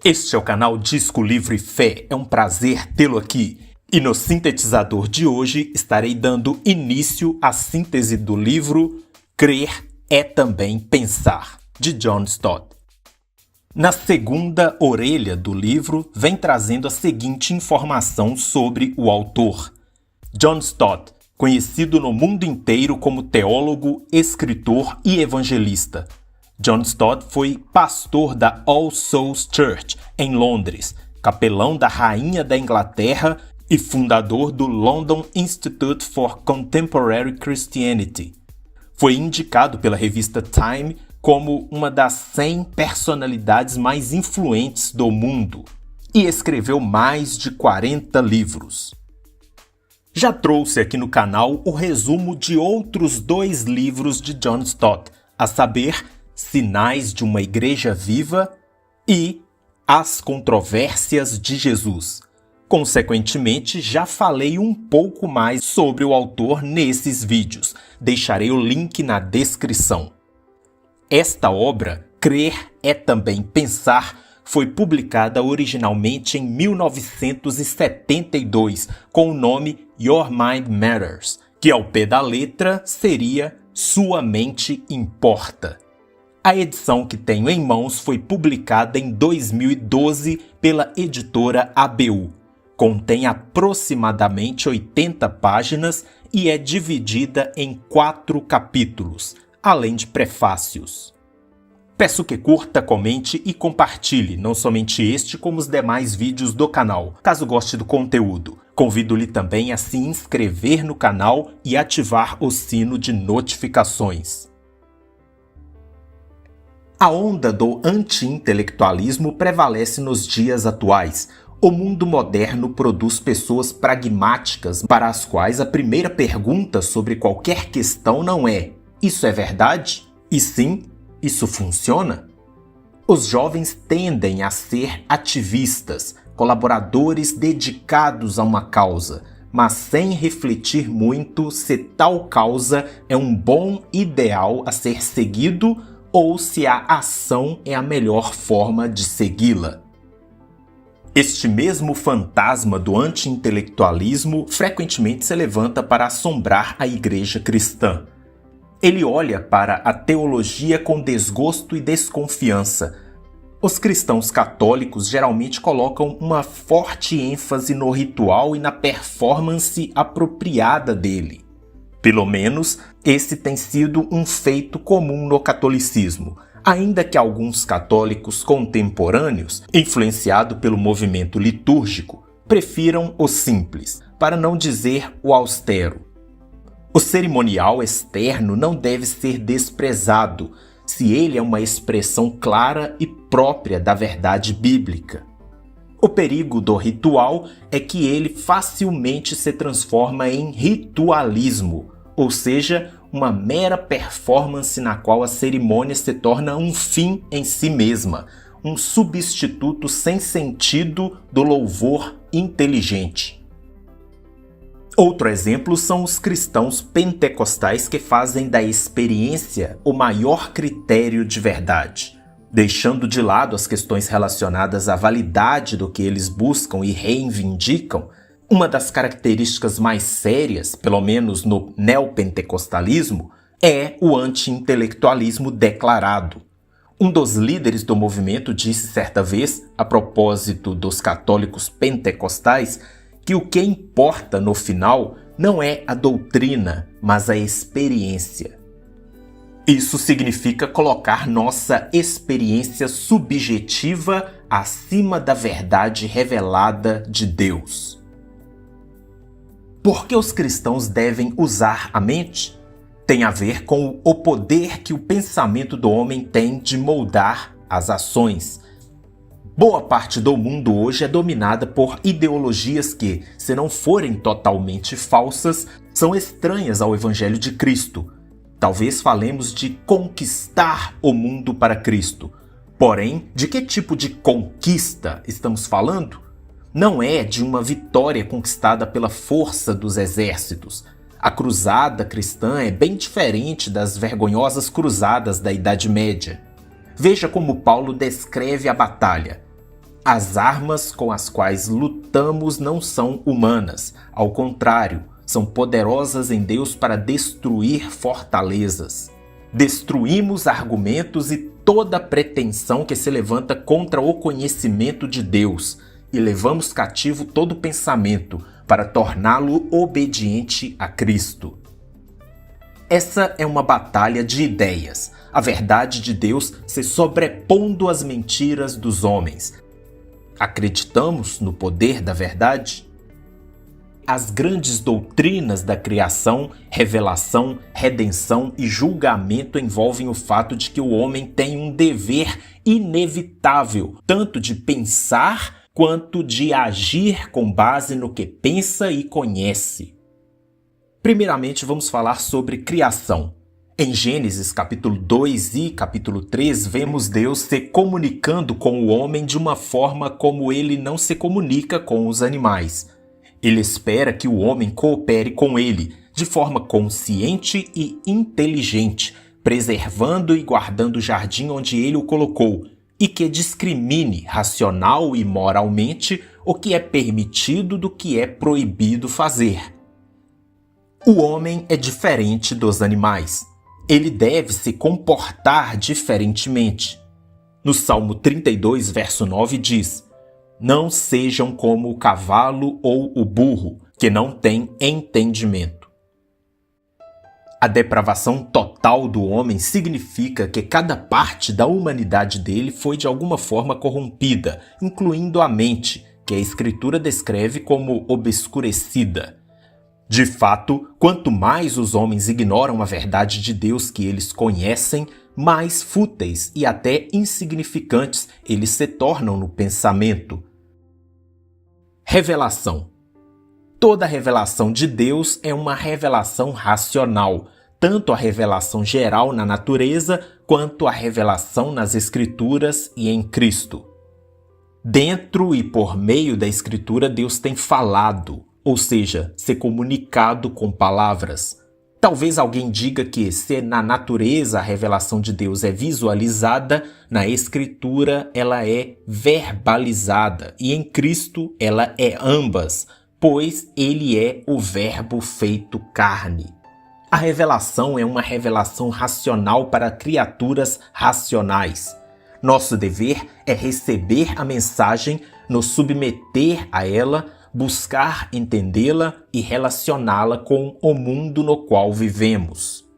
Este é o canal Disco Livre Fé, é um prazer tê-lo aqui. E no sintetizador de hoje estarei dando início à síntese do livro Crer é Também Pensar, de John Stott. Na segunda orelha do livro vem trazendo a seguinte informação sobre o autor. John Stott, conhecido no mundo inteiro como teólogo, escritor e evangelista. John Stott foi pastor da All Souls Church, em Londres, capelão da Rainha da Inglaterra e fundador do London Institute for Contemporary Christianity. Foi indicado pela revista Time como uma das 100 personalidades mais influentes do mundo e escreveu mais de 40 livros. Já trouxe aqui no canal o resumo de outros 2 livros de John Stott, a saber, Sinais de uma Igreja Viva e As Controvérsias de Jesus. Consequentemente, já falei um pouco mais sobre o autor nesses vídeos. Deixarei o link na descrição. Esta obra, Crer é Também Pensar, foi publicada originalmente em 1972 com o nome Your Mind Matters, que ao pé da letra seria Sua Mente Importa. A edição que tenho em mãos foi publicada em 2012 pela editora ABU. Contém aproximadamente 80 páginas e é dividida em 4 capítulos, além de prefácios. Peço que curta, comente e compartilhe, não somente este, como os demais vídeos do canal, caso goste do conteúdo. Convido-lhe também a se inscrever no canal e ativar o sino de notificações. A onda do anti-intelectualismo prevalece nos dias atuais. O mundo moderno produz pessoas pragmáticas para as quais a primeira pergunta sobre qualquer questão não é: isso é verdade? E sim, isso funciona? Os jovens tendem a ser ativistas, colaboradores dedicados a uma causa, mas sem refletir muito se tal causa é um bom ideal a ser seguido ou se a ação é a melhor forma de segui-la. Este mesmo fantasma do anti-intelectualismo frequentemente se levanta para assombrar a igreja cristã. Ele olha para a teologia com desgosto e desconfiança. Os cristãos católicos geralmente colocam uma forte ênfase no ritual e na performance apropriada dele. Pelo menos, esse tem sido um feito comum no catolicismo, ainda que alguns católicos contemporâneos, influenciados pelo movimento litúrgico, prefiram o simples, para não dizer o austero. O cerimonial externo não deve ser desprezado, se ele é uma expressão clara e própria da verdade bíblica. O perigo do ritual é que ele facilmente se transforma em ritualismo, ou seja, uma mera performance na qual a cerimônia se torna um fim em si mesma, um substituto sem sentido do louvor inteligente. Outro exemplo são os cristãos pentecostais que fazem da experiência o maior critério de verdade, deixando de lado as questões relacionadas à validade do que eles buscam e reivindicam. Uma das características mais sérias, pelo menos no neopentecostalismo, é o anti-intelectualismo declarado. Um dos líderes do movimento disse certa vez, a propósito dos católicos pentecostais, que o que importa no final não é a doutrina, mas a experiência. Isso significa colocar nossa experiência subjetiva acima da verdade revelada de Deus. Por que os cristãos devem usar a mente? Tem a ver com o poder que o pensamento do homem tem de moldar as ações. Boa parte do mundo hoje é dominada por ideologias que, se não forem totalmente falsas, são estranhas ao Evangelho de Cristo. Talvez falemos de conquistar o mundo para Cristo. Porém, de que tipo de conquista estamos falando? Não é de uma vitória conquistada pela força dos exércitos. A cruzada cristã é bem diferente das vergonhosas cruzadas da Idade Média. Veja como Paulo descreve a batalha. As armas com as quais lutamos não são humanas, ao contrário, são poderosas em Deus para destruir fortalezas. Destruímos argumentos e toda pretensão que se levanta contra o conhecimento de Deus e levamos cativo todo pensamento para torná-lo obediente a Cristo. Essa é uma batalha de ideias, a verdade de Deus se sobrepondo às mentiras dos homens. Acreditamos no poder da verdade? As grandes doutrinas da criação, revelação, redenção e julgamento envolvem o fato de que o homem tem um dever inevitável, tanto de pensar quanto de agir com base no que pensa e conhece. Primeiramente, vamos falar sobre criação. Em Gênesis capítulo 2 e capítulo 3, vemos Deus se comunicando com o homem de uma forma como ele não se comunica com os animais. Ele espera que o homem coopere com ele, de forma consciente e inteligente, preservando e guardando o jardim onde ele o colocou, e que discrimine racional e moralmente o que é permitido do que é proibido fazer. O homem é diferente dos animais. Ele deve se comportar diferentemente. No Salmo 32, verso 9 diz: "Não sejam como o cavalo ou o burro, que não têm entendimento." A depravação total do homem significa que cada parte da humanidade dele foi de alguma forma corrompida, incluindo a mente, que a Escritura descreve como obscurecida. De fato, quanto mais os homens ignoram a verdade de Deus que eles conhecem, mais fúteis e até insignificantes eles se tornam no pensamento. Revelação. Toda revelação de Deus é uma revelação racional, tanto a revelação geral na natureza quanto a revelação nas Escrituras e em Cristo. Dentro e por meio da Escritura, Deus tem falado, ou seja, se comunicado com palavras. Talvez alguém diga que, se na natureza a revelação de Deus é visualizada, na Escritura ela é verbalizada, e em Cristo ela é ambas, pois ele é o Verbo feito carne. A revelação é uma revelação racional para criaturas racionais. Nosso dever é receber a mensagem, nos submeter a ela, buscar entendê-la e relacioná-la com o mundo no qual vivemos.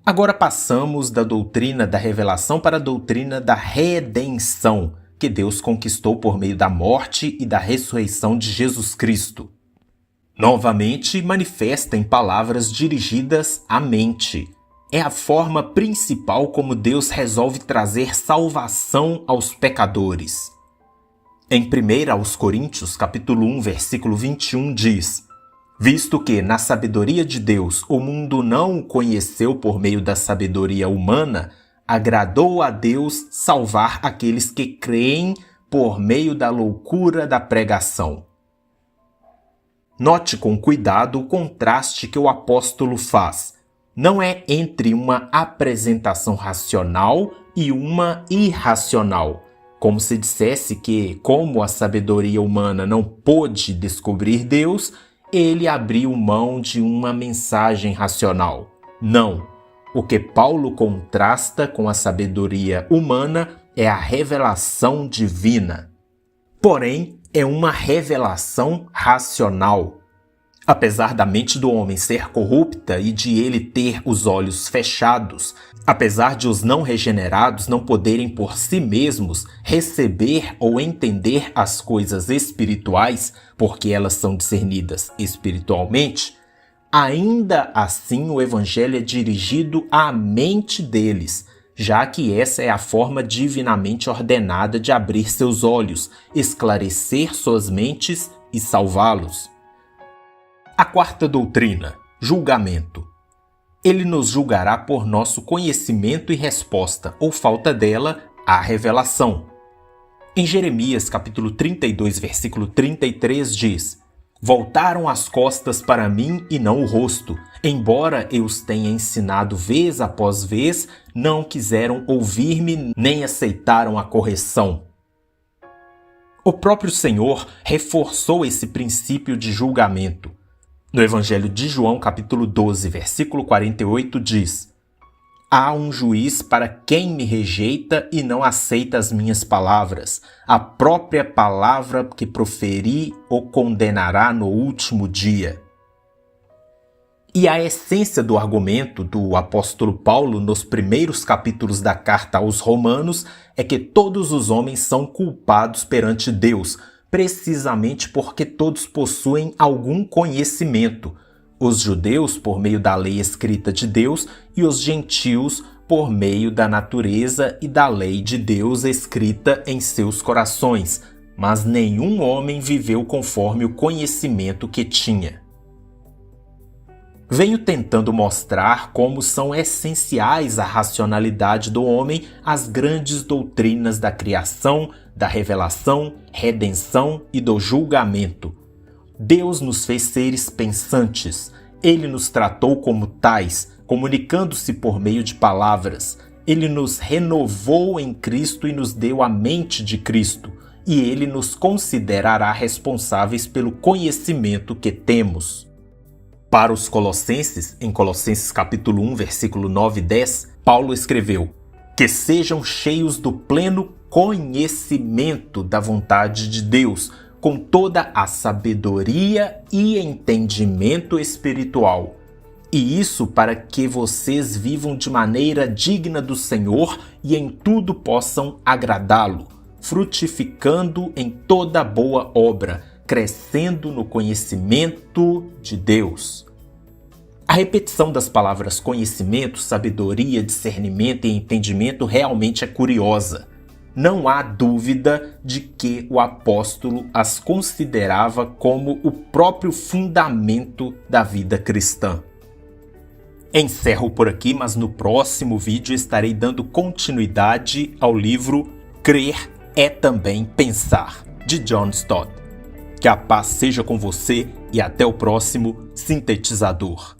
Agora passamos da doutrina da revelação para a doutrina da redenção, que Deus conquistou por meio da morte e da ressurreição de Jesus Cristo. Novamente, manifesta em palavras dirigidas à mente. É a forma principal como Deus resolve trazer salvação aos pecadores. Em 1 aos Coríntios, capítulo 1, versículo 21, diz: "Visto que, na sabedoria de Deus, o mundo não o conheceu por meio da sabedoria humana, agradou a Deus salvar aqueles que creem por meio da loucura da pregação." Note com cuidado o contraste que o apóstolo faz. Não é entre uma apresentação racional e uma irracional, como se dissesse que, como a sabedoria humana não pôde descobrir Deus, ele abriu mão de uma mensagem racional. Não. O que Paulo contrasta com a sabedoria humana é a revelação divina. Porém, é uma revelação racional. Apesar da mente do homem ser corrupta e de ele ter os olhos fechados, apesar de os não regenerados não poderem por si mesmos receber ou entender as coisas espirituais, porque elas são discernidas espiritualmente, ainda assim o evangelho é dirigido à mente deles, já que essa é a forma divinamente ordenada de abrir seus olhos, esclarecer suas mentes e salvá-los. A quarta doutrina, julgamento. Ele nos julgará por nosso conhecimento e resposta, ou falta dela, à revelação. Em Jeremias capítulo 32, versículo 33 diz: "Voltaram as costas para mim e não o rosto. Embora eu os tenha ensinado vez após vez, não quiseram ouvir-me nem aceitaram a correção." O próprio Senhor reforçou esse princípio de julgamento. No Evangelho de João, capítulo 12, versículo 48, diz: Há um juiz para quem me rejeita e não aceita as minhas palavras. A própria palavra que proferi o condenará no último dia. E a essência do argumento do apóstolo Paulo nos primeiros capítulos da carta aos Romanos é que todos os homens são culpados perante Deus, precisamente porque todos possuem algum conhecimento. Os judeus por meio da lei escrita de Deus e os gentios por meio da natureza e da lei de Deus escrita em seus corações, mas nenhum homem viveu conforme o conhecimento que tinha. Venho tentando mostrar como são essenciais à racionalidade do homem as grandes doutrinas da criação, da revelação, redenção e do julgamento. Deus nos fez seres pensantes. Ele nos tratou como tais, comunicando-se por meio de palavras. Ele nos renovou em Cristo e nos deu a mente de Cristo. E Ele nos considerará responsáveis pelo conhecimento que temos. Para os Colossenses, em Colossenses capítulo 1, versículo 9 e 10, Paulo escreveu: Que sejam cheios do pleno conhecimento da vontade de Deus, com toda a sabedoria e entendimento espiritual. E isso para que vocês vivam de maneira digna do Senhor e em tudo possam agradá-lo, frutificando em toda boa obra, crescendo no conhecimento de Deus. A repetição das palavras conhecimento, sabedoria, discernimento e entendimento realmente é curiosa. Não há dúvida de que o apóstolo as considerava como o próprio fundamento da vida cristã. Encerro por aqui, mas no próximo vídeo estarei dando continuidade ao livro Crer é também pensar, de John Stott. Que a paz seja com você e até o próximo Sintetizador.